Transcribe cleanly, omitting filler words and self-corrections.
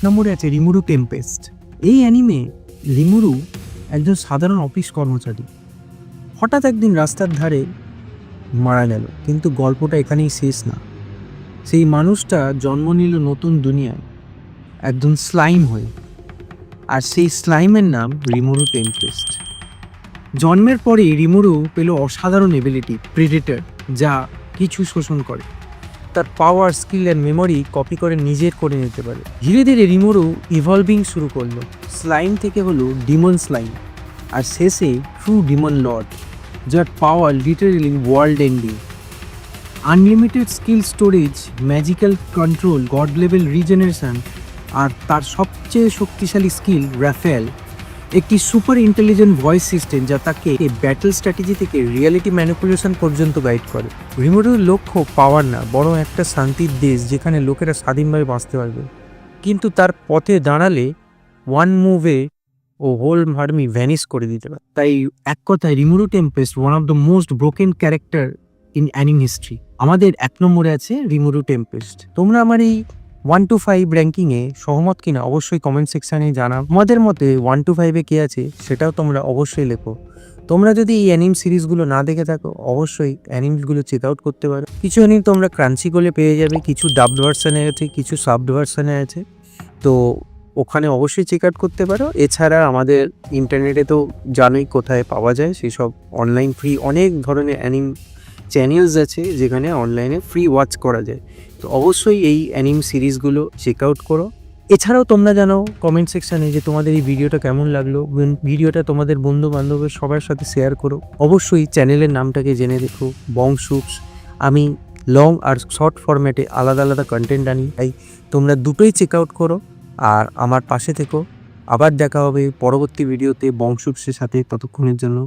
নম্বরে আছে রিমুরু টেম্পেস্ট। এই অ্যানিমে রিমুরু একজন সাধারণ অফিস কর্মচারী, হঠাৎ একদিন রাস্তার ধারে মারা গেল। কিন্তু গল্পটা এখানেই শেষ না। সেই মানুষটা জন্ম নিল নতুন দুনিয়ায়, একজন স্লাইম হয়ে, আর সেই স্লাইমের নাম রিমুরু টেম্পেস্ট। জন্মের পরেই রিমুরু পেল অসাধারণ এবিলিটি প্রেডেটর, যা কিছু শোষণ করে। তার পাওয়ার, স্কিল অ্যান্ড মেমোরি কপি করে নিজের করে নিতে পারে। ধীরে ধীরে রিমুরু ইভলভিং শুরু করলো। স্লাইম থেকে হলো ডিমন স্লাইম, আর শেষে ট্রু ডিমন লর্ড, যার power literally world ending. Unlimited skill storage, magical control, god level regeneration, আর তার সবচেয়ে শক্তিশালী স্কিল রাফেল, একটি সুপার ইন্টেলিজেন্ট ভয়েস সিস্টেম যা তাকে ব্যাটল স্ট্র্যাটেজি থেকে রিয়েলিটি ম্যানিপুলেশন পর্যন্ত গাইড করে। রিমুরুর লক্ষ্য পাওয়ার না, বরং একটা শান্তির দেশ যেখানে লোকেরা স্বাধীনভাবে বাঁচতে পারবে। কিন্তু তার পথে দাঁড়ালে ওয়ান মুভে ও হোল আর্মি ভ্যানিশ করে দিতে পারে। তাই এক কথায় Rimuru Tempest one of the most broken character in anime history. আমাদের 1 নম্বরে আছে রিমুরু টেম্পেস্ট। তোমরা আমার এই 1 to 5 র্যাঙ্কিংয়ে সহমত কিনা অবশ্যই কমেন্ট সেকশানে জানাও। তোমাদের মতে 1 to 5-এ কে আছে সেটাও তোমরা অবশ্যই লেখো। তোমরা যদি এই অ্যানিম সিরিজগুলো না দেখে থাকো, অবশ্যই অ্যানিমগুলো চেক আউট করতে পারো। কিছু অ্যানিম তোমরা ক্রাঞ্চিকোলে পেয়ে যাবে, কিছু ডাবড ভার্সানে আছে, কিছু সাবড ভার্সানে আছে, তো ওখানে অবশ্যই চেক আউট করতে পারো। এছাড়া আমাদের ইন্টারনেটে তো জানোই কোথায় পাওয়া যায় সেসব অনলাইন ফ্রি অনেক ধরনের অ্যানিম চ্যানেলস আছে যেখানে অনলাইনে ফ্রি ওয়াচ করা যায়। তো অবশ্যই এই অ্যানিম সিরিজগুলো চেক আউট করো। এছাড়াও তোমরা জানাও কমেন্ট সেকশানে যে তোমাদের এই ভিডিওটা কেমন লাগলো। ভিডিওটা তোমাদের বন্ধু বান্ধবের সবার সাথে শেয়ার করো। অবশ্যই চ্যানেলের নামটাকে জেনে দেখো, বংশুপস। আমি লং আর শর্ট ফরম্যাটে আলাদা আলাদা কন্টেন্ট আনি, তাই তোমরা দুটোই চেক আউট করো আর আমার পাশে থেকো। আবার দেখা হবে পরবর্তী ভিডিওতে বংশুপসের সাথে। ততক্ষণের জন্য